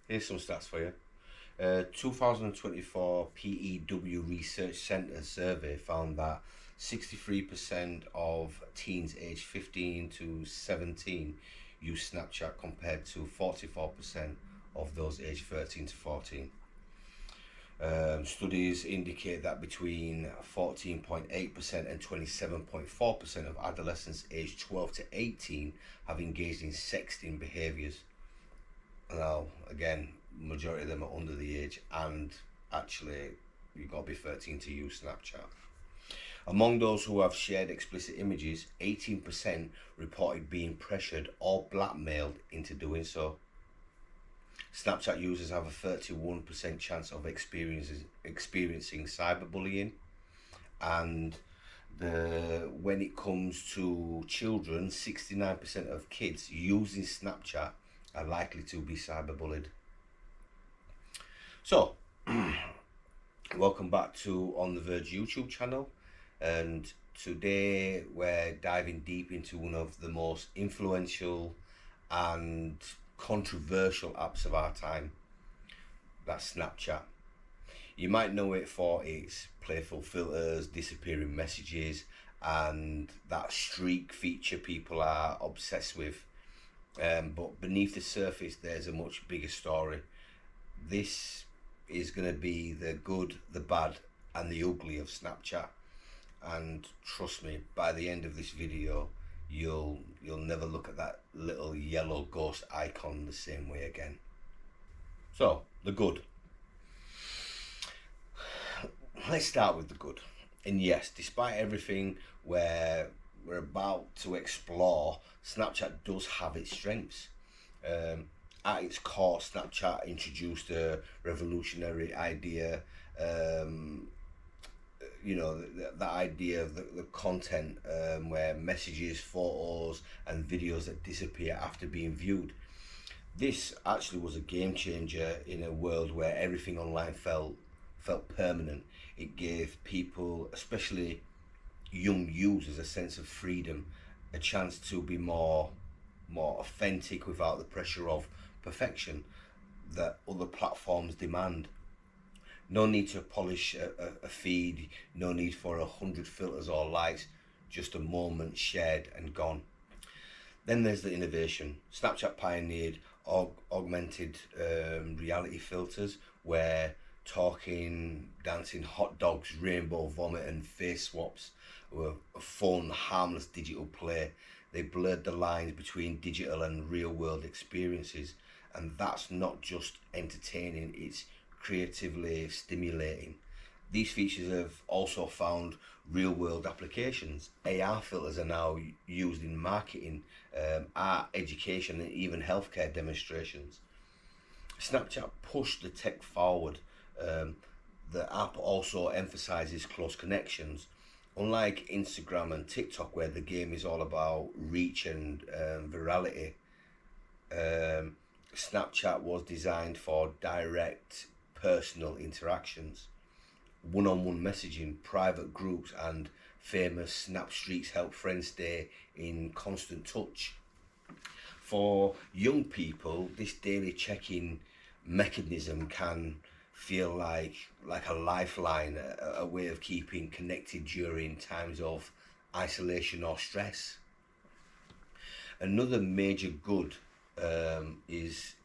Here's some stats for you. 2024 PEW Research Centre survey found that 63% of teens aged 15 to 17 use Snapchat compared to 44% of those aged 13 to 14. Studies indicate that between 14.8% and 27.4% of adolescents aged 12 to 18 have engaged in sexting behaviours. Now, again, majority of them are under the age, and actually, you've got to be 13 to use Snapchat. Among those who have shared explicit images, 18% reported being pressured or blackmailed into doing so. Snapchat users have a 31% chance of experiencing cyberbullying, and when it comes to children, 69% of kids using Snapchat are likely to be cyberbullied. So, welcome back to On the Verge YouTube channel, and today we're diving deep into one of the most influential and controversial apps of our time. That's Snapchat. You might know it for its playful filters, disappearing messages, and that streak feature people are obsessed with. But beneath the surface, there's a much bigger story. This is going to be the good, the bad, and the ugly of Snapchat. And trust me, by the end of this video, you'll never look at that little yellow ghost icon the same way again. So, the good. Let's start with the good. And yes, despite everything we're about to explore, Snapchat does have its strengths. At its core, Snapchat introduced a revolutionary idea. The idea of the content where messages, photos and videos that disappear after being viewed. This actually was a game changer in a world where everything online felt permanent. It gave people, especially young users, a sense of freedom, a chance to be more authentic without the pressure of perfection that other platforms demand. No need to polish a feed, no need for 100 filters or likes, just a moment shared and gone. Then there's the innovation. Snapchat pioneered augmented reality filters where talking, dancing, hot dogs, rainbow vomit and face swaps were a fun, harmless digital play. They blurred the lines between digital and real world experiences, and that's not just entertaining, it's creatively stimulating. These features have also found real world applications. AR filters are now used in marketing, art, education and even healthcare demonstrations. Snapchat pushed the tech forward. The app also emphasizes close connections. Unlike Instagram and TikTok, where the game is all about reach and virality, Snapchat was designed for direct personal interactions. One-on-one messaging, private groups and famous snap streaks help friends stay in constant touch. For young people, this daily check-in mechanism can feel like a lifeline, a way of keeping connected during times of isolation or stress. Another major good is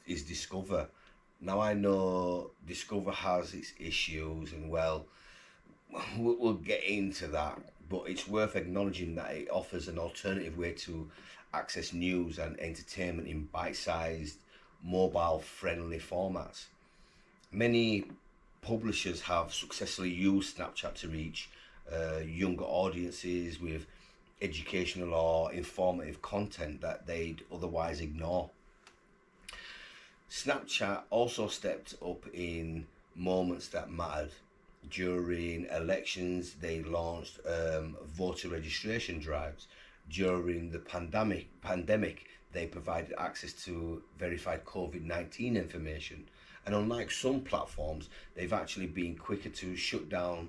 Discover. Now I know Discover has its issues, and well, we'll get into that, but it's worth acknowledging that it offers an alternative way to access news and entertainment in bite-sized, mobile-friendly formats. Many publishers have successfully used Snapchat to reach younger audiences with educational or informative content that they'd otherwise ignore. Snapchat also stepped up in moments that mattered. During elections, they launched voter registration drives. During the pandemic, they provided access to verified COVID-19 information. And unlike some platforms, they've actually been quicker to shut down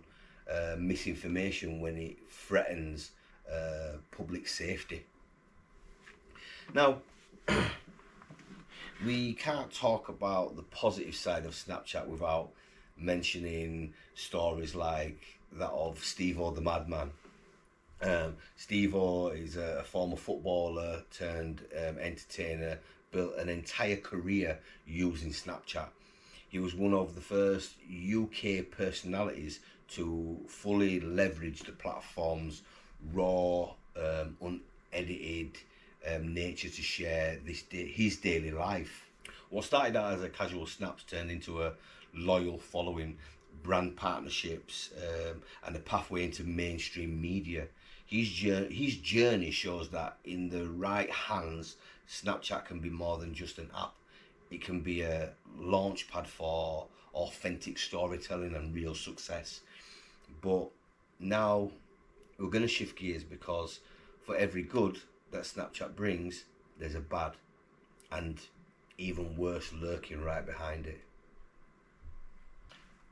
misinformation when it threatens public safety. Now, We can't talk about the positive side of Snapchat without mentioning stories like that of Steve-O the Madman. Steve-O is a former footballer turned entertainer, built an entire career using Snapchat. He was one of the first UK personalities to fully leverage the platform's raw, unedited nature to share his daily life. What started out as a casual snaps turned into a loyal following, brand partnerships, and a pathway into mainstream media. His journey shows that in the right hands, Snapchat can be more than just an app. It can be a launch pad for authentic storytelling and real success. But now we're going to shift gears because for every good that Snapchat brings, there's a bad and even worse lurking right behind it.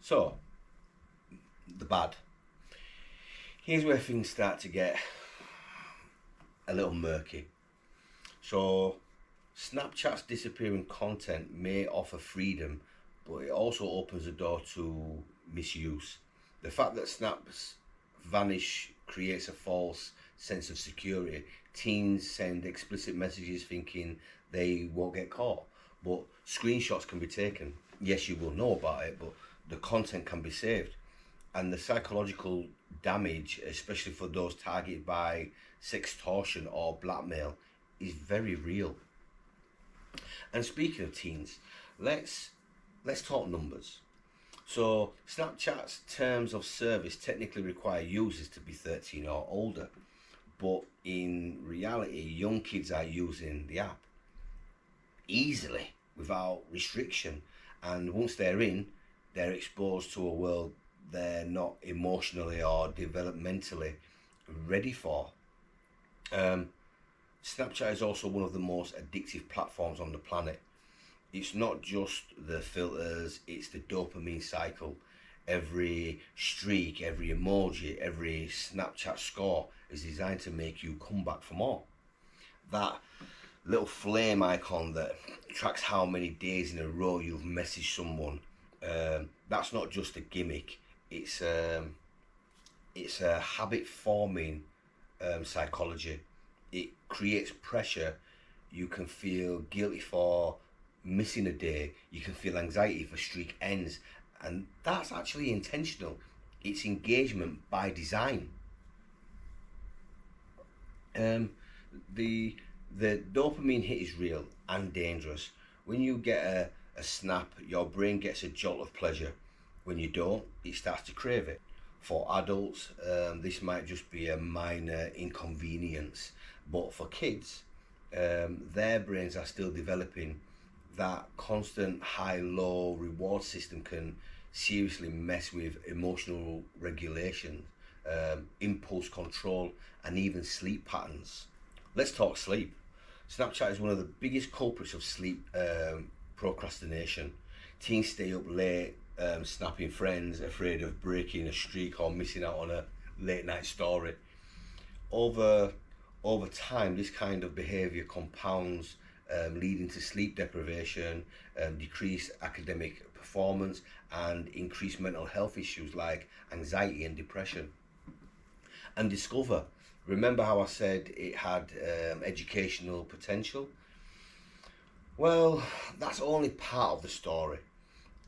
So, the bad. Here's where things start to get a little murky. So, Snapchat's disappearing content may offer freedom, but it also opens the door to misuse. The fact that snaps vanish creates a false sense of security. Teens send explicit messages thinking they won't get caught, but screenshots can be taken. Yes, you will know about it, but the content can be saved. And the psychological damage, especially for those targeted by sextortion or blackmail, is very real. And speaking of teens, let's talk numbers. So Snapchat's terms of service technically require users to be 13 or older, but in reality, young kids are using the app easily without restriction, and once they're in, they're exposed to a world they're not emotionally or developmentally ready for. Snapchat is also one of the most addictive platforms on the planet. It's not just the filters, it's the dopamine cycle. Every streak, every emoji, every Snapchat score is designed to make you come back for more. That little flame icon that tracks how many days in a row you've messaged someone, that's not just a gimmick. It's a habit forming psychology. It creates pressure. You can feel guilty for missing a day. You can feel anxiety if a streak ends, and that's actually intentional. It's engagement by design. The dopamine hit is real and dangerous. When you get a snap, your brain gets a jolt of pleasure. When you don't, it starts to crave it. For adults, this might just be a minor inconvenience, but for kids, their brains are still developing. That constant high-low reward system can seriously mess with emotional regulation, impulse control, and even sleep patterns. Let's talk sleep. Snapchat is one of the biggest culprits of sleep procrastination. Teens stay up late, snapping friends, afraid of breaking a streak or missing out on a late night story. Over over time, this kind of behaviour compounds, leading to sleep deprivation, decreased academic performance, and increased mental health issues like anxiety and depression. And Discover, remember how I said it had educational potential? Well, that's only part of the story.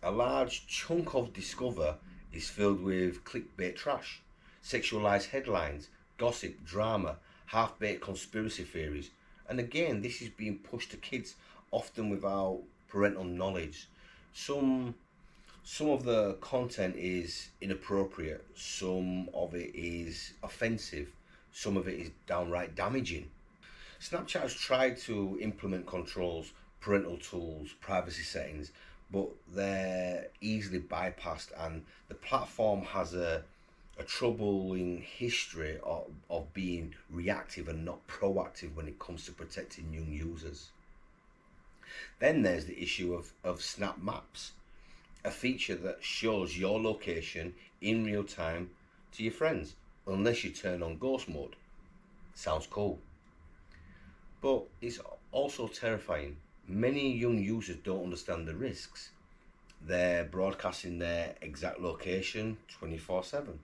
A large chunk of Discover is filled with clickbait trash, sexualized headlines, gossip, drama, half-baked conspiracy theories. And again, this is being pushed to kids, often without parental knowledge. Some some of the content is inappropriate, some of it is offensive, some of it is downright damaging. Snapchat has tried to implement controls, parental tools, privacy settings, but they're easily bypassed, and the platform has a troubling history of being reactive and not proactive when it comes to protecting young users. Then there's the issue of Snap Maps, a feature that shows your location in real time to your friends, unless you turn on ghost mode. Sounds cool, but it's also terrifying. Many young users don't understand the risks. They're broadcasting their exact location 24/7.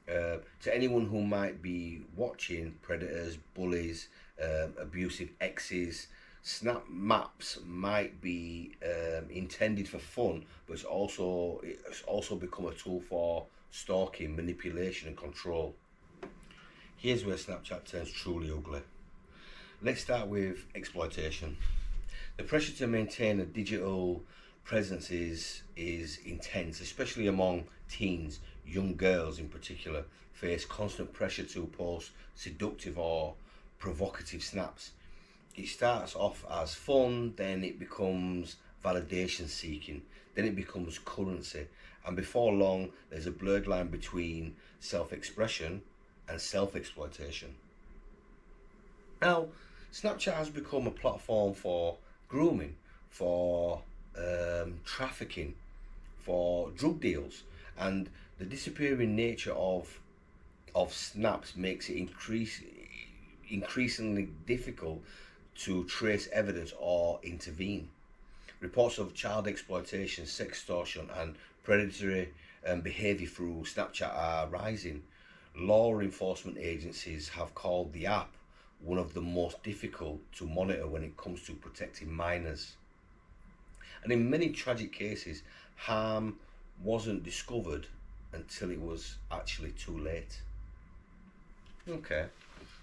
To anyone who might be watching, predators, bullies, abusive exes, snap maps might be intended for fun, but it's also become a tool for stalking, manipulation, and control. Here's where Snapchat turns truly ugly. Let's start with exploitation. The pressure to maintain a digital presence is intense, especially among teens. Young girls in particular face constant pressure to post seductive or provocative snaps. It starts off as fun, then it becomes validation seeking, then it becomes currency, and before long there's a blurred line between self-expression and self-exploitation. Now, Snapchat has become a platform for grooming, for trafficking, for drug deals, and the disappearing nature of snaps makes it increasingly difficult to trace evidence or intervene. Reports of child exploitation, sextortion, and predatory behaviour through Snapchat are rising. Law enforcement agencies have called the app one of the most difficult to monitor when it comes to protecting minors. And in many tragic cases, harm wasn't discovered until it was actually too late. Okay.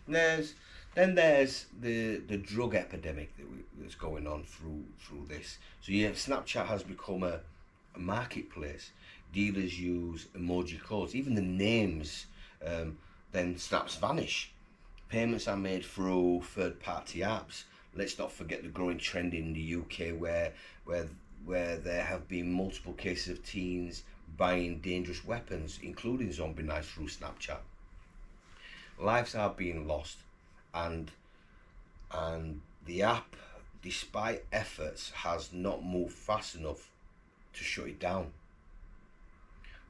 There's there's the drug epidemic that's going on through this. So yeah, Snapchat has become a marketplace. Dealers use emoji codes, even the names. Then snaps vanish. Payments are made through third-party apps. Let's not forget the growing trend in the UK where where there have been multiple cases of teens buying dangerous weapons, including zombie knives, through Snapchat. Lives are being lost, and the app, despite efforts, has not moved fast enough to shut it down.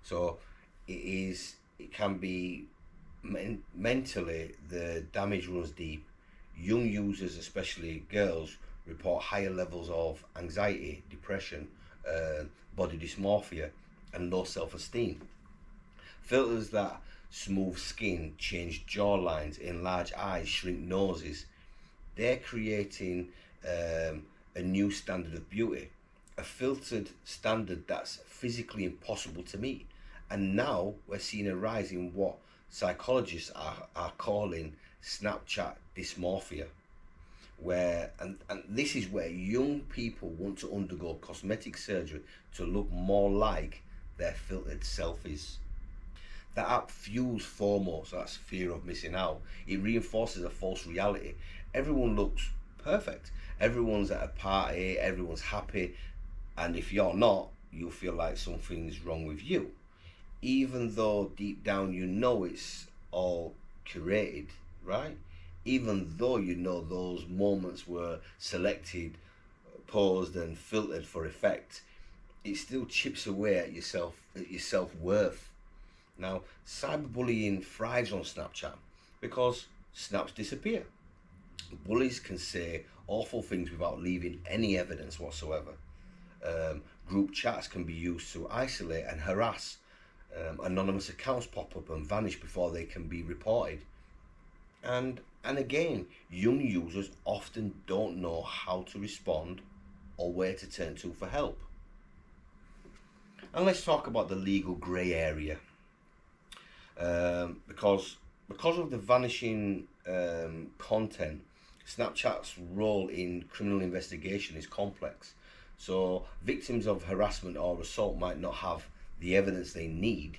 So it can be mentally, the damage runs deep. Young users, especially girls, report higher levels of anxiety, depression, uh, body dysmorphia, and low self-esteem. Filters that smooth skin, change jawlines, enlarge eyes, shrink noses, they're creating a new standard of beauty, a filtered standard that's physically impossible to meet. And now we're seeing a rise in what psychologists are calling Snapchat dysmorphia, where and this is where young people want to undergo cosmetic surgery to look more like their filtered selfies. That app fuels FOMO, so that's fear of missing out. It reinforces a false reality. Everyone looks perfect. Everyone's at a party, everyone's happy, and if you're not, you'll feel like something's wrong with you. Even though deep down you know it's all curated, right? Even though you know those moments were selected, posed, and filtered for effect, it still chips away at your self worth. Now, cyberbullying thrives on Snapchat because snaps disappear. Bullies can say awful things without leaving any evidence whatsoever. Group chats can be used to isolate and harass. Anonymous accounts pop up and vanish before they can be reported. And again, young users often don't know how to respond or where to turn to for help. And let's talk about the legal grey area, because of the vanishing content. Snapchat's role in criminal investigation is complex. So victims of harassment or assault might not have the evidence they need,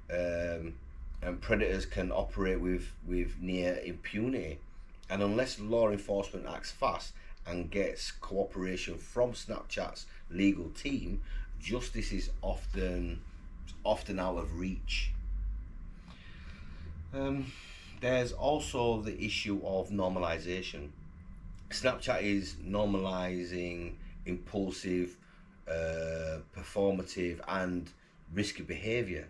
and predators can operate with near impunity. And unless law enforcement acts fast and gets cooperation from Snapchat's legal team, justice is often out of reach. Um, there's also the issue of normalization. Snapchat is normalizing impulsive, performative, and risky behavior.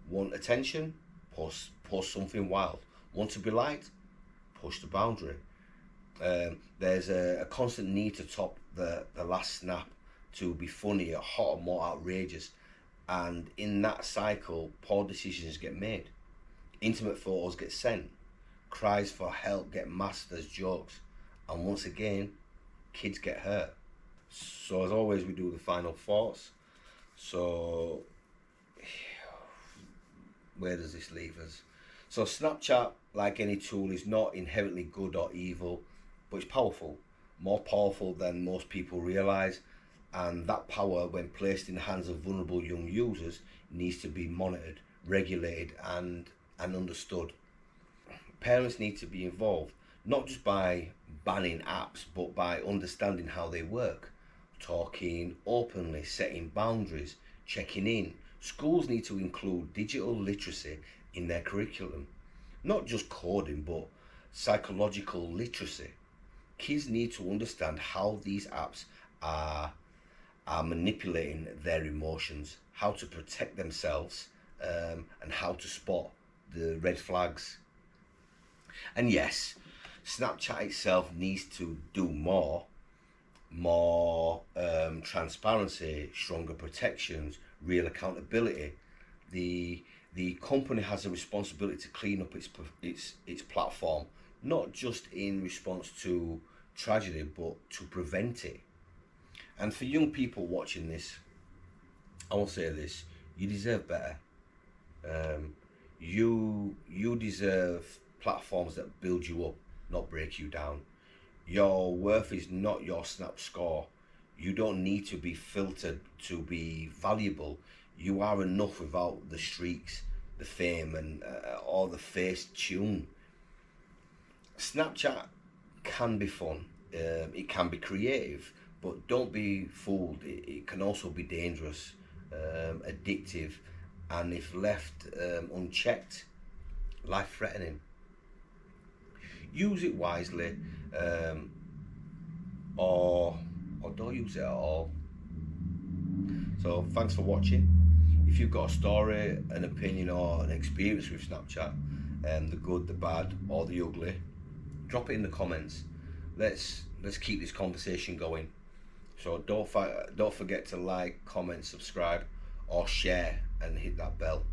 Want attention? Post something wild. Want to be liked? Push the boundary. There's a constant need to top the last snap, to be funny or hot or more outrageous. And in that cycle, poor decisions get made. Intimate photos get sent. Cries for help get masked as jokes. And once again, kids get hurt. So as always, we do the final thoughts. So where does this leave us? So Snapchat, like any tool, is not inherently good or evil, but it's powerful, more powerful than most people realize. And that power, when placed in the hands of vulnerable young users, needs to be monitored, regulated, and understood. Parents need to be involved, not just by banning apps, but by understanding how they work, talking openly, setting boundaries, checking in. Schools need to include digital literacy in their curriculum, not just coding, but psychological literacy. Kids need to understand how these apps are are manipulating their emotions, how to protect themselves, and how to spot the red flags. And yes, Snapchat itself needs to do more transparency, stronger protections, real accountability. The company has a responsibility to clean up its platform, not just in response to tragedy, but to prevent it. And for young people watching this, I will say this: you deserve better. You deserve platforms that build you up, not break you down. Your worth is not your snap score. You don't need to be filtered to be valuable. You are enough without the streaks, the fame, and or the face tune. Snapchat can be fun. It can be creative, but don't be fooled. It can also be dangerous, addictive, and if left unchecked, life-threatening. Use it wisely, um, or don't use it at all. So thanks for watching. If you've got a story, an opinion, or an experience with Snapchat, the good, the bad, or the ugly, drop it in the comments. Let's keep this conversation going. So don't forget to like, comment, subscribe, or share, and hit that bell.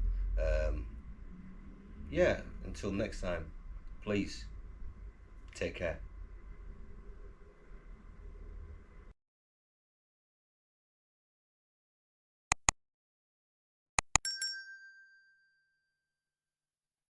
Yeah, until next time, please take care.